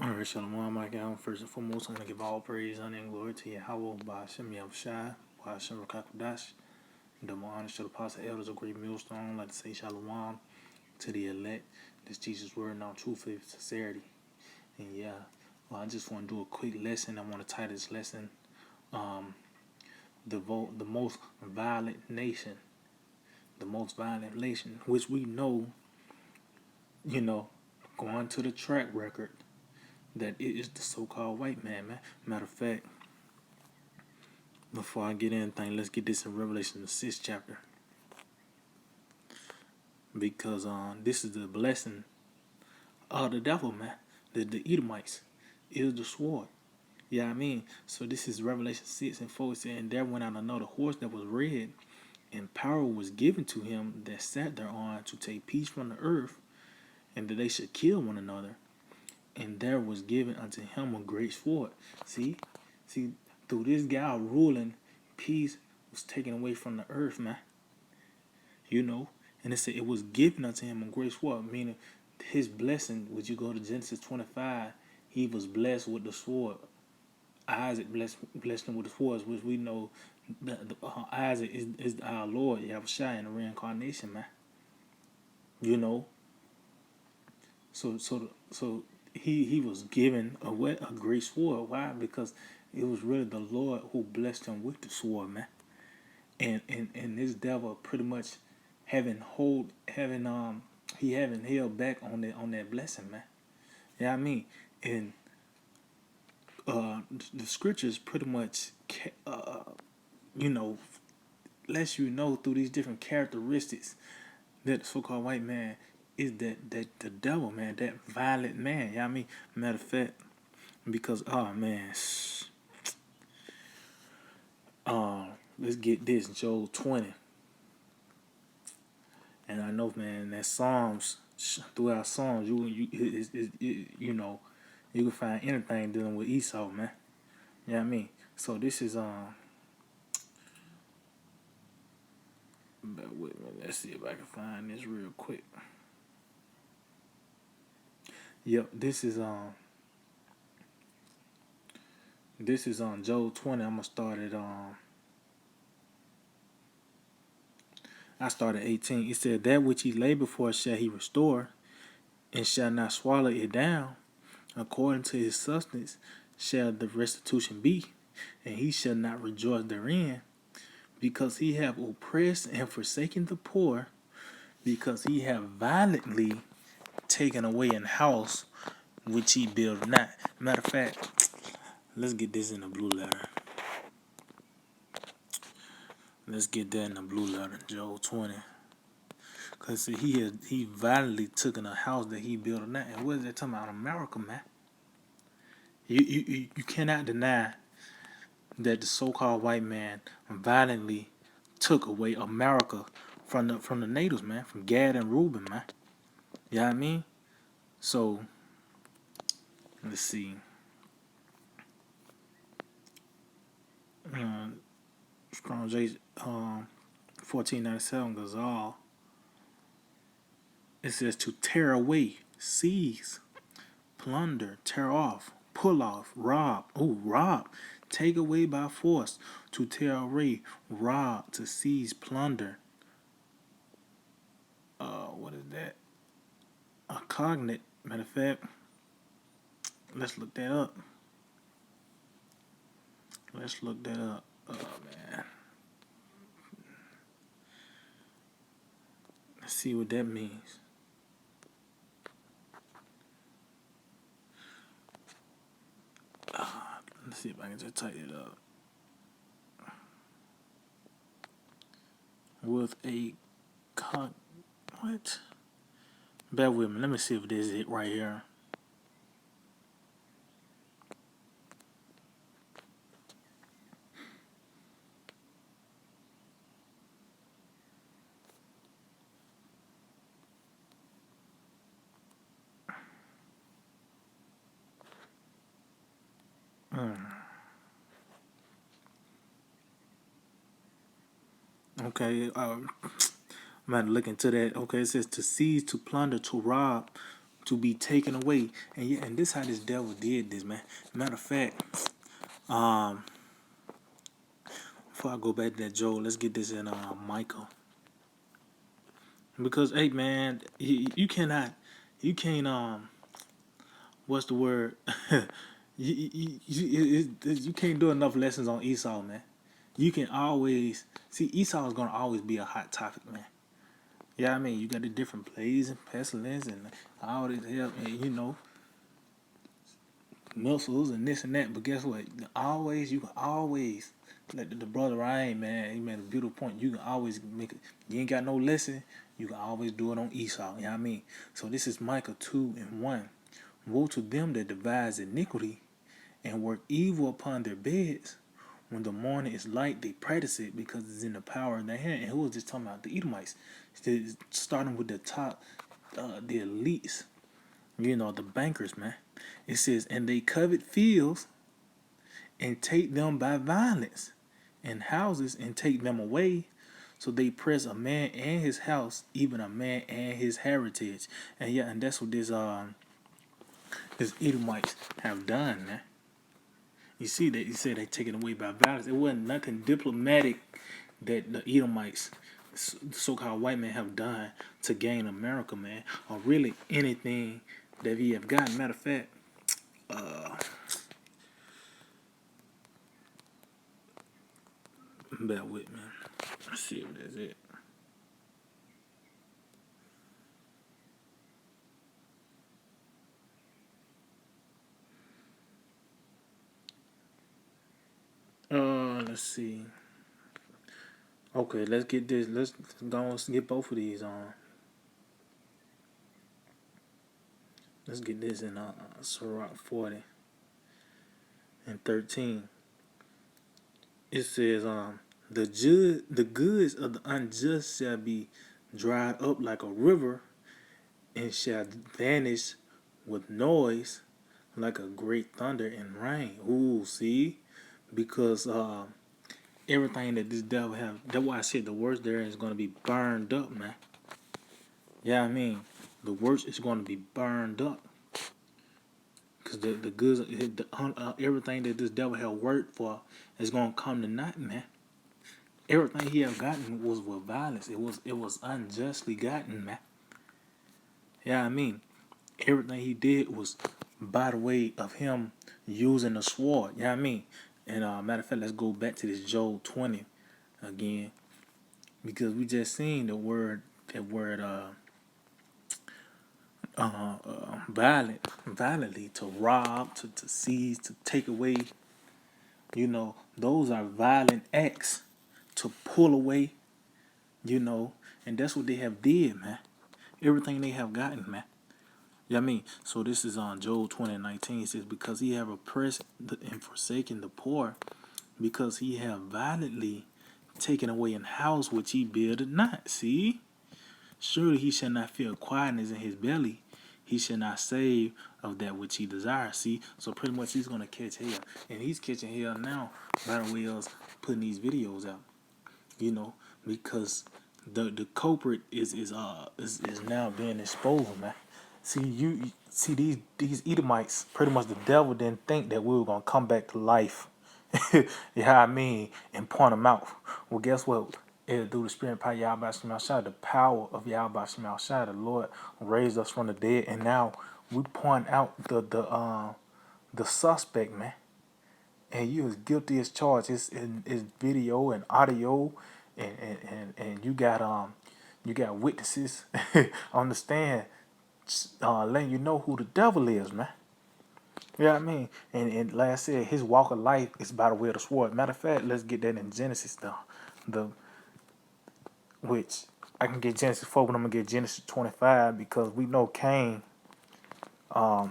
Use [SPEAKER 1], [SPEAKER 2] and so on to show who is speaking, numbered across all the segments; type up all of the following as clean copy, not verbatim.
[SPEAKER 1] Alright, Shalom, my God. First and foremost, I'm going to give all praise, honor, and glory to Yahweh, by Hashem Yahushai, by Hashem Rakakwadash. Double honor to the apostle elders of Great Millstone. I'd like to say Shalom to the elect. This Jesus' word, now truth, faith, sincerity. And yeah, well, I just want to do a quick lesson. I want to title this lesson, the most violent nation. The most violent nation, which we know, going to the track record, that it is the so-called white man. Matter of fact, before I get anything, let's get this in Revelation the 6th chapter. Because this is the blessing of the devil, man. The Edomites is the sword. Yeah, I mean, so this is Revelation 6 and 4. It said, and there went out another horse that was red, and power was given to him that sat thereon to take peace from the earth, and that they should kill one another. And there was given unto him a great sword. See, through this guy ruling, peace was taken away from the earth, man. And it said it was given unto him a great sword, meaning his blessing. Would you go to Genesis 25? He was blessed with the sword. Isaac blessed him with the sword, which we know Isaac is our Lord Yahushua in the reincarnation, man. So he was given a great sword. Why? Because it was really the Lord who blessed him with the sword, man. And this devil pretty much haven't held back on that blessing, man. Yeah, I mean, and the scriptures pretty much lets you know through these different characteristics that the so-called white man is that the devil, man, that violent man. Yeah, I mean, matter of fact, because let's get this, Joel 20. And I know, man, that Psalms, throughout Psalms, you can find anything dealing with Esau, man. You know what I mean? So this is bear with me. Let's see if I can find this real quick. Yep, this is on Joel 20. I'm gonna start at I started 18. It said, that which he laid before shall he restore, and shall not swallow it down. According to his substance shall the restitution be, and he shall not rejoice therein, because he have oppressed and forsaken the poor, because he have violently taken away an house which he built not. Matter of fact, let's get this in the blue letter. Let's get that in the blue letter, Joel 20. Because he violently took in a house that he built not. And what is that talking about? America, man. You cannot deny that the so-called white man violently took away America from the natives, man, from Gad and Reuben, man. You know what I mean? So let's see. Strong J 1497 Ghazal. It says to tear away, seize, plunder, tear off, pull off, rob. Oh, rob. Take away by force. To tear away, rob, to seize, plunder. What is that? A cognate. Matter of fact, let's look that up. Oh, man. Let's see what that means. Let's see if I can just type it up. With a what? Bear with me. Let me see if this is it right here. Okay, I'm about to look into that. Okay, it says to seize, to plunder, to rob, to be taken away. And yeah, and this how this devil did this, man. Matter of fact, um, before I go back to that Joel, let's get this in Michael. Because hey man, you cannot, you can't what's the word? You can't do enough lessons on Esau, man. You can always see Esau is gonna always be a hot topic, man. Yeah, I mean you got the different plays and pestilence and all this help, and missiles and this and that. But guess what? Always you can always like the brother Ryan, man. He made a beautiful point. You can always make it. You ain't got no lesson. You can always do it on Esau. You know what I mean? So this is Micah 2:1. Woe to them that devise iniquity and work evil upon their beds. When the morning is light, they practice it because it's in the power of their hand. And who was just talking about? The Edomites. Starting with the top, the elites, the bankers, man. It says, and they covet fields and take them by violence, and houses and take them away. So they press a man and his house, even a man and his heritage. And yeah, and that's what this Edomites have done, man. You see that he said they taken away by violence. It wasn't nothing diplomatic that the Edomites, so-called white men, have done to gain America, man, or really anything that he have gotten. Matter of fact, bear with me. Let's see if that's it. Let's see. Okay, let's get this. Let's go and get both of these on. Let's get this in Sirach 40:13. It says, the goods of the unjust shall be dried up like a river, and shall vanish with noise like a great thunder and rain. Ooh, see? Because everything that this devil have, that's why I said the worst there is going to be burned up, man. Yeah, I mean, the worst is going to be burned up. Because the goods, everything that this devil had worked for is going to come to naught, man. Everything he have gotten was with violence. It was unjustly gotten, man. Yeah, I mean, everything he did was by the way of him using the sword. Yeah, I mean, and matter of fact, let's go back to this Joel 20 again, because we just seen that word violently, to rob, to seize, to take away. Those are violent acts to pull away. And that's what they have did, man. Everything they have gotten, man. Yeah, I mean, so this is on Joel 20:19. It says, because he have oppressed and forsaken the poor, because he have violently taken away an house which he builded not. See? Surely he shall not feel quietness in his belly. He shall not save of that which he desires. See? So pretty much he's going to catch hell. And he's catching hell now by the way of putting these videos out. Because the culprit is now being exposed, man. See, you see these Edomites, pretty much the devil didn't think that we were gonna come back to life. Yeah, I mean, and point them out. Well, guess what? Through the spirit of power, Yahweh Shem Shai, the power of Yahweh Shem Shai, the Lord raised us from the dead, and now we point out the suspect, man. And you as guilty as charged. It's in video and audio, and you got witnesses on the stand, letting you know who the devil is, man. You know what I mean? And like I said, his walk of life is by the way of the sword. Matter of fact, let's get that in Genesis, the which I can get Genesis 4, but I'm gonna get Genesis 25 because we know Cain, that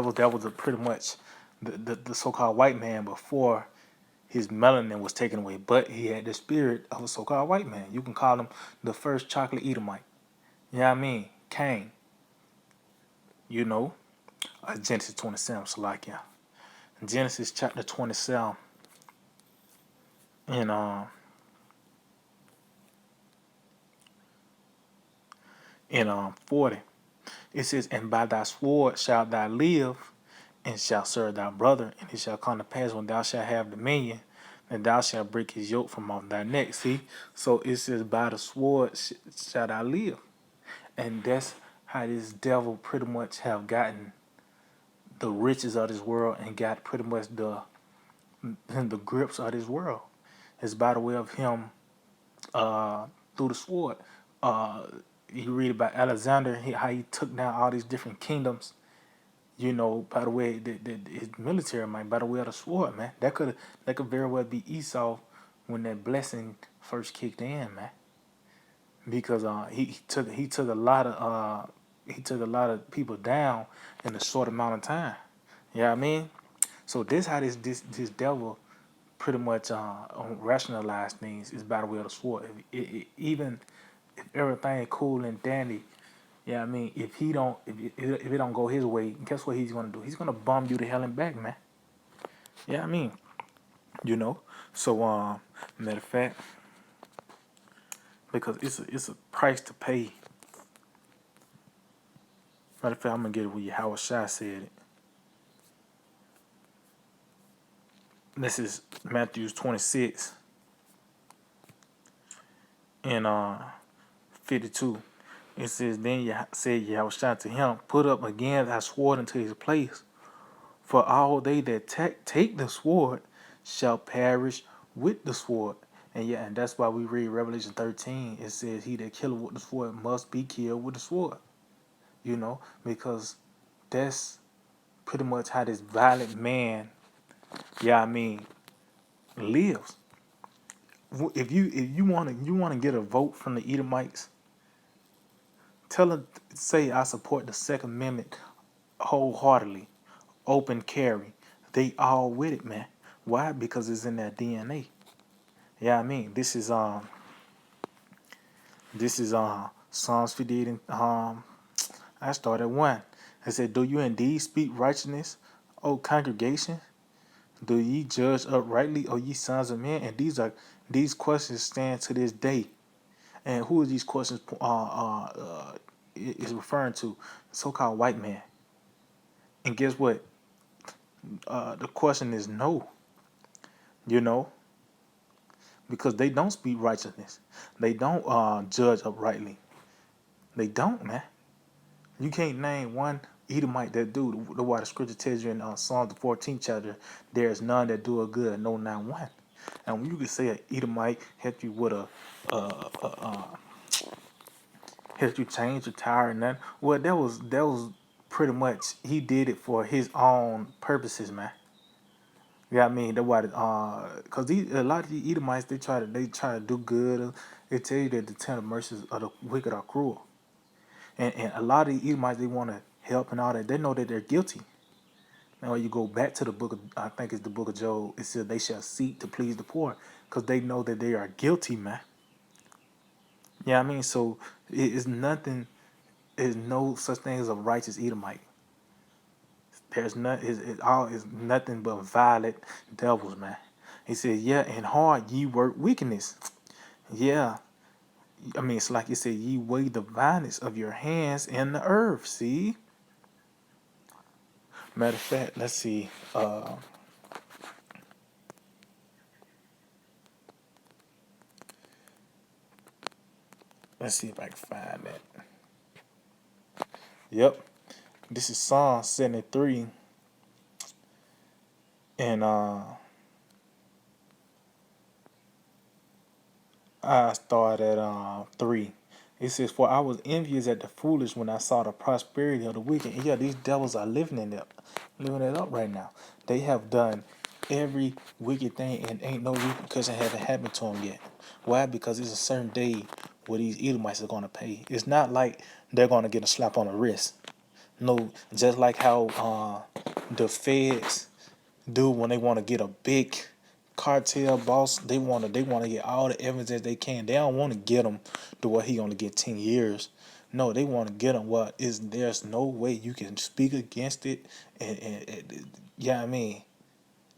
[SPEAKER 1] was a pretty much the so-called white man before his melanin was taken away, but he had the spirit of a so-called white man. You can call him the first chocolate Edomite. You know what I mean? Cain. Genesis 27, Salakia. Genesis chapter 27, and in 40. It says, "And by thy sword shalt thou live, and shalt serve thy brother, and it shall come to pass when thou shalt have dominion, that thou shalt break his yoke from off thy neck." See, so it says, "By the sword shalt thou live," and that's how this devil pretty much have gotten the riches of this world and got pretty much the grips of this world. It's by the way of him uh, through the sword. Uh, you read about Alexander, how he took down all these different kingdoms. You know, by the way, his military might, by the way of the sword, man. That could very well be Esau when that blessing first kicked in, man. Because he took a lot of people down in a short amount of time. You know what I mean? So this how this devil pretty much rationalize things is by the way of the sword. Even if everything cool and dandy, yeah, I mean, if it don't go his way, guess what he's gonna do? He's gonna bum you to hell and back, man. Yeah, I mean, you know. So matter of fact, because it's a price to pay. Matter of fact, I'm gonna get it where Howard Shah said it. This is Matthew 26 and 52. It says, "Then said Yahweh Shah to him, Put up again thy sword into his place. For all they that take the sword shall perish with the sword." And yeah, and that's why we read Revelation 13. It says, "He that killeth with the sword must be killed with the sword." You know, because that's pretty much how this violent man, yeah, I mean, lives. If you want to get a vote from the Edomites, tell them, say, "I support the Second Amendment wholeheartedly, open carry." They all with it, man. Why? Because it's in their DNA. Yeah, I mean, this is Psalms 58 and I started at 1. It said, "Do you indeed speak righteousness, O congregation? Do ye judge uprightly, O ye sons of men?" And these questions stand to this day. And who are these questions is referring to? So-called white man. And guess what? The question is no. You know, because they don't speak righteousness. They don't judge uprightly. They don't, man. You can't name one Edomite that do the why the scripture tells you in Psalm the 14th chapter, "There is none that do a good, no, not one." And when you could say an Edomite helped you with helped you change your tire and that, well, that was pretty much he did it for his own purposes, man. Yeah, I mean, that's why, cause a lot of the Edomites they try to do good. They tell you that the tender mercies of the wicked are cruel, and a lot of the Edomites they want to help and all that. They know that they're guilty. Now you go back to the book of, I think it's the book of Job. It says they shall seek to please the poor, cause they know that they are guilty, man. Yeah, I mean, so it is nothing. There's no such thing as a righteous Edomite. There's not. It all is nothing but violent devils, man. He said, "Yeah, and hard ye work wickedness." Yeah, I mean, it's like it said, "Ye weigh the violence of your hands in the earth." See, matter of fact, let's see. Let's see if I can find that. Yep, this is Psalm 73, and I start at 3. It says, "For I was envious at the foolish when I saw the prosperity of the wicked." And yeah, these devils are living it up right now. They have done every wicked thing, and ain't no repercussion haven't happened to them yet. Why? Because it's a certain day where these Edomites are gonna pay. It's not like they're gonna get a slap on the wrist. No, just like how the feds do when they want to get a big cartel boss. They want to get all the evidence that they can. They don't want to get him to where he only get 10 years. No, they want to get him what is there's no way you can speak against it. And yeah, I mean,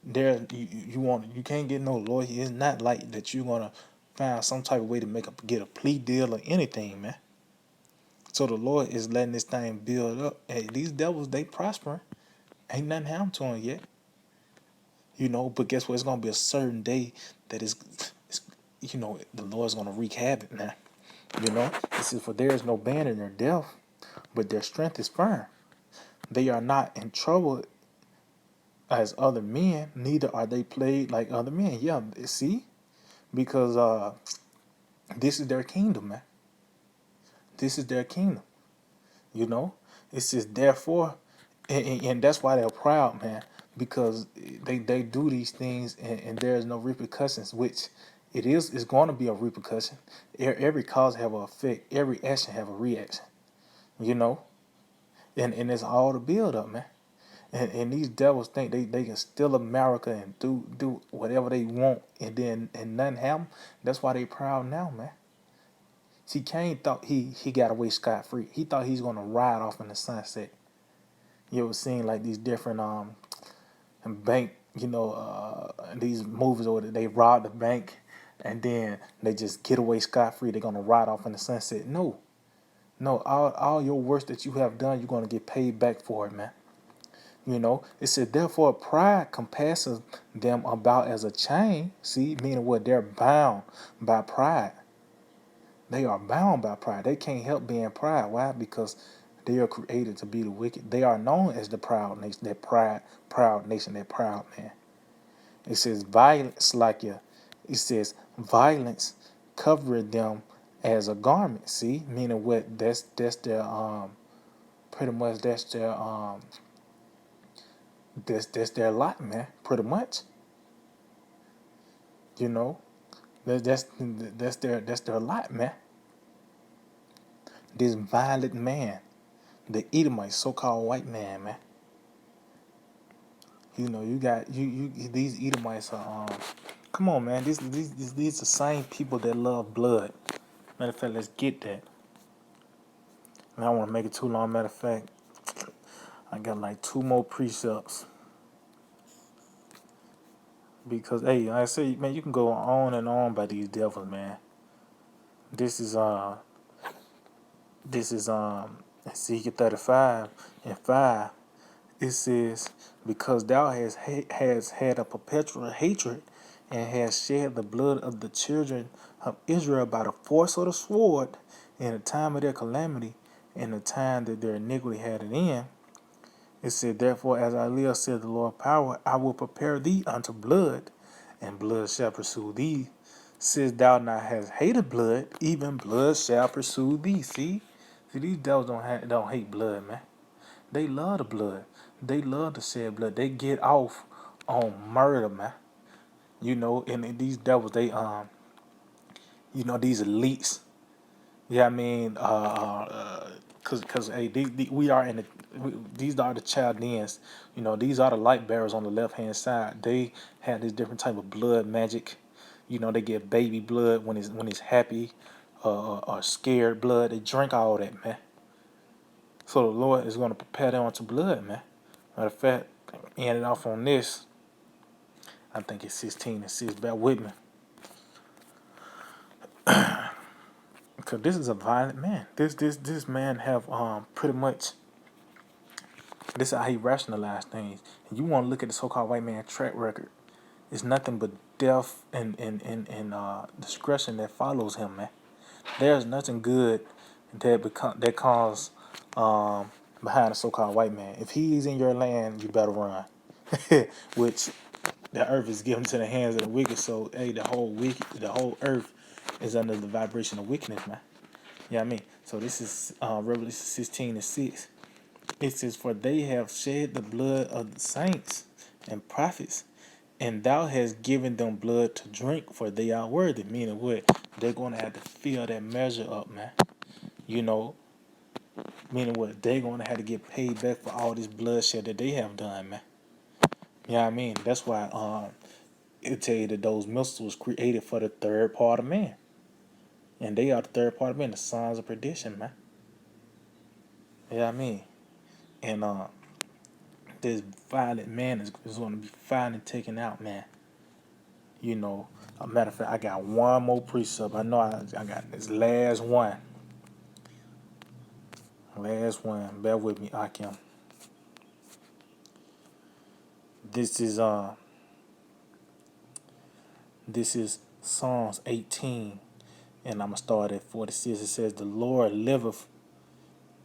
[SPEAKER 1] you can't get no lawyer. It's not like that you're gonna find some type of way to get a plea deal or anything, man. So the Lord is letting this thing build up. Hey, these devils, they prospering. Ain't nothing happened to them yet. But guess what? It's gonna be a certain day that it's the Lord's gonna wreak havoc now. It says, for there is no ban in their death, but their strength is firm. They are not in trouble as other men, neither are they plagued like other men. Yeah, see? Because this is their kingdom, man. This is their kingdom. You know? It says, therefore, and that's why they're proud, man, because they do these things and there is no repercussions, which it's going to be a repercussion. Every cause have an effect. Every action have a reaction, you know? And it's all the build up, man. And these devils think they can steal America and do whatever they want and nothing happen. That's why they proud now, man. See, Cain thought he got away scot free. He thought he's gonna ride off in the sunset. You ever seen like these different bank, these movies where they rob the bank and then they just get away scot free. They're gonna ride off in the sunset. No, no, all your work that you have done, you're gonna get paid back for it, man. It said, therefore, pride compasses them about as a chain. See, meaning what? They're bound by pride. They are bound by pride. They can't help being pride. Why? Because they are created to be the wicked. They are known as the proud nation, that proud nation, that proud man. It says violence it says violence covered them as a garment. See, meaning what? That's their pretty much that's their lot, man. Pretty much, you know, that's their lot, man. This violent man, the Edomite, so-called white man. You got these Edomites are come on, man. These are the same people that love blood. Matter of fact, let's get that. I don't want to make it too long. Matter of fact, I got like 2 more precepts because hey, like I say, man, you can go on and on by these devils, man. This is Ezekiel 35:5. It says, because thou has had a perpetual hatred and has shed the blood of the children of Israel by the force of the sword in the time of their calamity, in the time that their iniquity had an end. It said, therefore, as I live, said the Lord power, I will prepare thee unto blood, and blood shall pursue thee. Since thou not hast hated blood, even blood shall pursue thee. See, these devils don't hate blood, man. They love the blood. They love to shed blood. They get off on murder, man. And these devils, these elites. Yeah, I mean, cause hey, we are these are the Chaldeans. These are the light bearers on the left hand side. They have this different type of blood magic. They get baby blood when it's happy, or scared blood. They drink all that, man. So the Lord is going to prepare them unto blood, man. Matter of fact, ending off on this, I think it's 16:6. Bear with me, because this is a violent man. This man have pretty much. This is how he rationalized things. And you want to look at the so-called white man track record. It's nothing but death and discretion that follows him, man. There's nothing good that comes behind a so-called white man. If he's in your land, you better run. Which the earth is given to the hands of the wicked. So hey, the whole earth is under the vibration of wickedness, man. Yeah, I mean. So this is Revelation 16:6. It says, for they have shed the blood of the saints and prophets, and thou hast given them blood to drink, for they are worthy. Meaning what? They're going to have to fill that measure up, man. Meaning what? They're going to have to get paid back for all this bloodshed that they have done, man. Yeah, I mean. That's why it tell you that those missiles was created for the third part of man. And they are the third part of man, the sons of perdition, man. Yeah, I mean. And this violent man is going to be finally taken out, man. A matter of fact, I got 1 more precept. I know I got this last one. Last one. Bear with me, Akim. This is Psalms 18, and I'm gonna start at 46. It says, "The Lord liveth,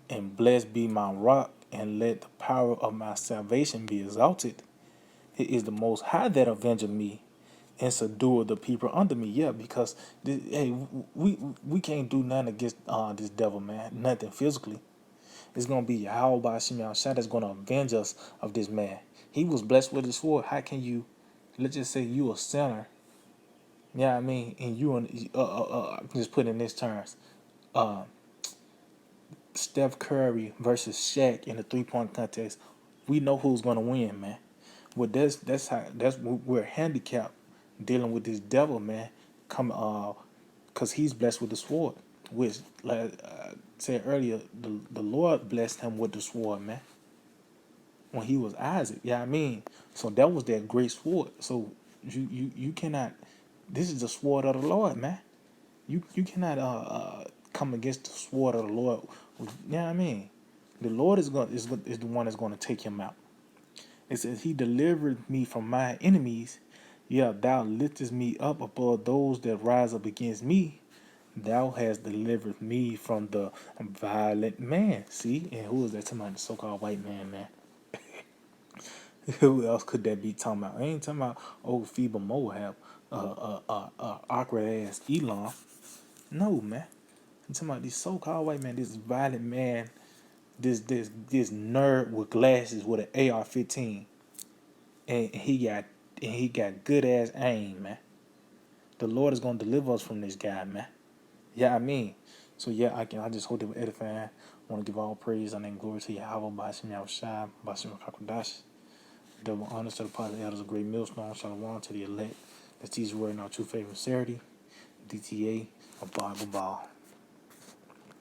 [SPEAKER 1] and blessed be my rock, and let the power of my salvation be exalted. It is the Most High that avengeth me, and subdueth the people under me." Yeah, because hey, we can't do nothing against this devil, man. Nothing physically. It's gonna be Yahweh by Shimon Shah that's gonna avenge us of this man. He was blessed with the sword. How can you? Let's just say you a sinner. Yeah, I mean, and you on just put in this terms. Uh, Steph Curry versus Shaq in the 3-point contest. We know who's gonna win, man. Well, that's we're handicapped dealing with this devil, man. Come, cause he's blessed with the sword, which, like I said earlier, the Lord blessed him with the sword, man. When he was Isaac, yeah, I mean, so that was that great sword. So you cannot. This is the sword of the Lord, man. You cannot come against the sword of the Lord. Yeah, I mean, the Lord is the one that's going to take him out. It says, "He delivered me from my enemies. Yeah, thou liftest me up above those that rise up against me. Thou hast delivered me from the violent man." See, and who is that talking about? The so-called white man, man. Who else could that be talking about? I ain't talking about old feeble Moab, awkward ass Elon. No, man. I'm talking about this so-called white man, this violent man, this nerd with glasses with an AR-15, and he got good ass aim, man. The Lord is gonna deliver us from this guy, man. Yeah, I mean, so yeah, I just hope they were edifying. I want to give all praise and glory to Yahweh, Bashim Yahushua, Bashim Kakodash. Double honors to the part of the elders of Great Millstone, Shalom to the elect. Let's teach the word in our true faith and sincerity. DTA, a Bible ball.